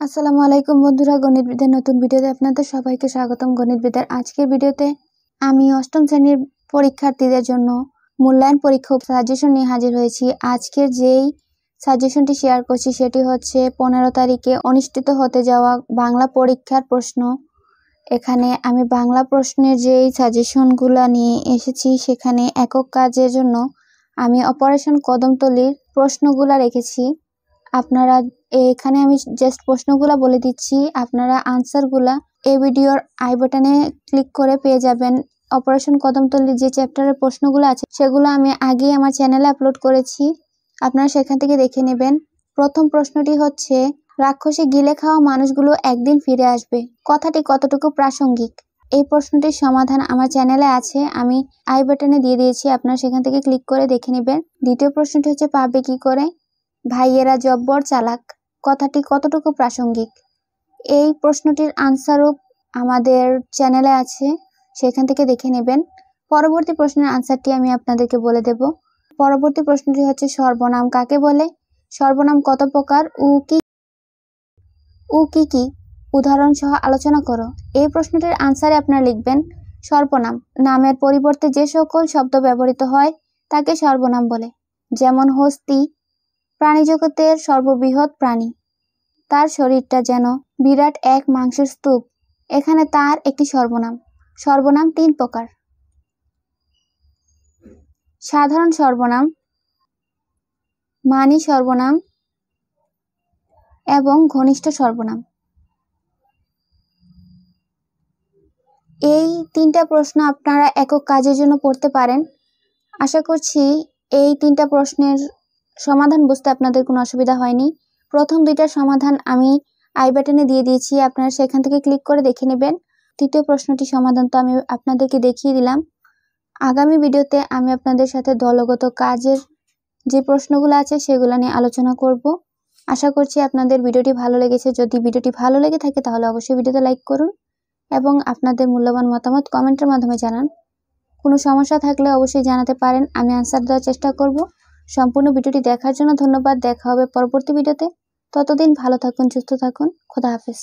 আসসালামু আলাইকুম বন্ধুরা, গণিতবিদের নতুন ভিডিওতে আপনাদের সবাইকে স্বাগতম। গণিতবিদের আজকের ভিডিওতে আমি অষ্টম শ্রেণীর পরীক্ষার্থীদের জন্য মূল্যায়ন পরীক্ষা সাজেশন নিয়ে হাজির হয়েছি। আজকের যেই সাজেশনটি শেয়ার করছি সেটি হচ্ছে 15 তারিখে অনুষ্ঠিত হতে যাওয়া বাংলা পরীক্ষার প্রশ্ন। এখানে আমি বাংলা প্রশ্নের যেই সাজেশনগুলো নিয়ে এসেছি সেখানে একক কাজের জন্য আমি অপারেশন কদমতলির প্রশ্নগুলো রেখেছি। আপনারা এখানে আমি জাস্ট প্রশ্নগুলো বলে দিচ্ছি, আপনারা আনসারগুলা এই ভিডিওর আই বাটনে ক্লিক করে পেয়ে যাবেন। অপারেশন কদমতলির যে চ্যাপ্টারের প্রশ্নগুলো আছে সেগুলো আমি আগেই আমার চ্যানেলে আপলোড করেছি, আপনারা সেখান থেকে দেখে নেবেন। প্রথম প্রশ্নটি হচ্ছে, রাক্ষসে গিলে খাওয়া মানুষগুলো একদিন ফিরে আসবে, কথাটি কতটুকু প্রাসঙ্গিক? এই প্রশ্নটির সমাধান আমার চ্যানেলে আছে, আমি আই বাটনে দিয়ে দিয়েছি, আপনারা সেখান থেকে ক্লিক করে দেখে নেবেন। দ্বিতীয় প্রশ্নটি হচ্ছে, পাবে কি করে? ভাইয়েরা জব্বর চালাক, কথাটি কতটুকু প্রাসঙ্গিক? এই প্রশ্নটির আনসারও আমাদের চ্যানেলে আছে, সেখান থেকে দেখে নেবেন। পরবর্তী প্রশ্নের আনসারটি আমি আপনাদেরকে বলে দেব। পরবর্তী প্রশ্নটি হচ্ছে, সর্বনাম কাকে বলে? সর্বনাম কত প্রকার? ও কি কি উদাহরণ সহ আলোচনা করো। এই প্রশ্নটির আনসারে আপনারা লিখবেন, সর্বনাম নামের পরিবর্তে যে সকল শব্দ ব্যবহৃত হয় তাকে সর্বনাম বলে। যেমন হস্তি প্রাণীজগতের সর্ববৃহৎ প্রাণী, তার শরীরটা যেন বিরাট এক মাংসের স্তূপ, এখানে তার একটি সর্বনাম। সর্বনাম 3 প্রকার: সাধারণ সর্বনাম, মানী সর্বনাম এবং ঘনিষ্ঠ সর্বনাম। এই 3টা প্রশ্ন আপনারা একক কাজের জন্য পড়তে পারেন। আশা করছি এই 3টা প্রশ্নের সমাধান বুঝতে আপনাদের কোনো অসুবিধা হয়নি। প্রথম 2টার সমাধান আমি আই বাটনে দিয়ে দিয়েছি, আপনারা সেখান থেকে ক্লিক করে দেখে নেবেন। তৃতীয় প্রশ্নটি সমাধান তো আমি আপনাদেরকে দেখিয়ে দিলাম। আগামী ভিডিওতে আমি আপনাদের সাথে দলগত কাজের যে প্রশ্নগুলো আছে সেগুলো নিয়ে আলোচনা করব। আশা করছি আপনাদের ভিডিওটি ভালো লেগেছে। যদি ভিডিওটি ভালো লেগে থাকে তাহলে অবশ্যই ভিডিওতে লাইক করুন এবং আপনাদের মূল্যবান মতামত কমেন্টের মাধ্যমে জানান। কোনো সমস্যা থাকলে অবশ্যই জানাতে পারেন, আমি আনসার দেওয়ার চেষ্টা করব। সম্পূর্ণ ভিডিওটি দেখার জন্য ধন্যবাদ। দেখা হবে পরবর্তী ভিডিওতে। ততদিন ভালো থাকুন, সুস্থ থাকুন। খোদা হাফেজ।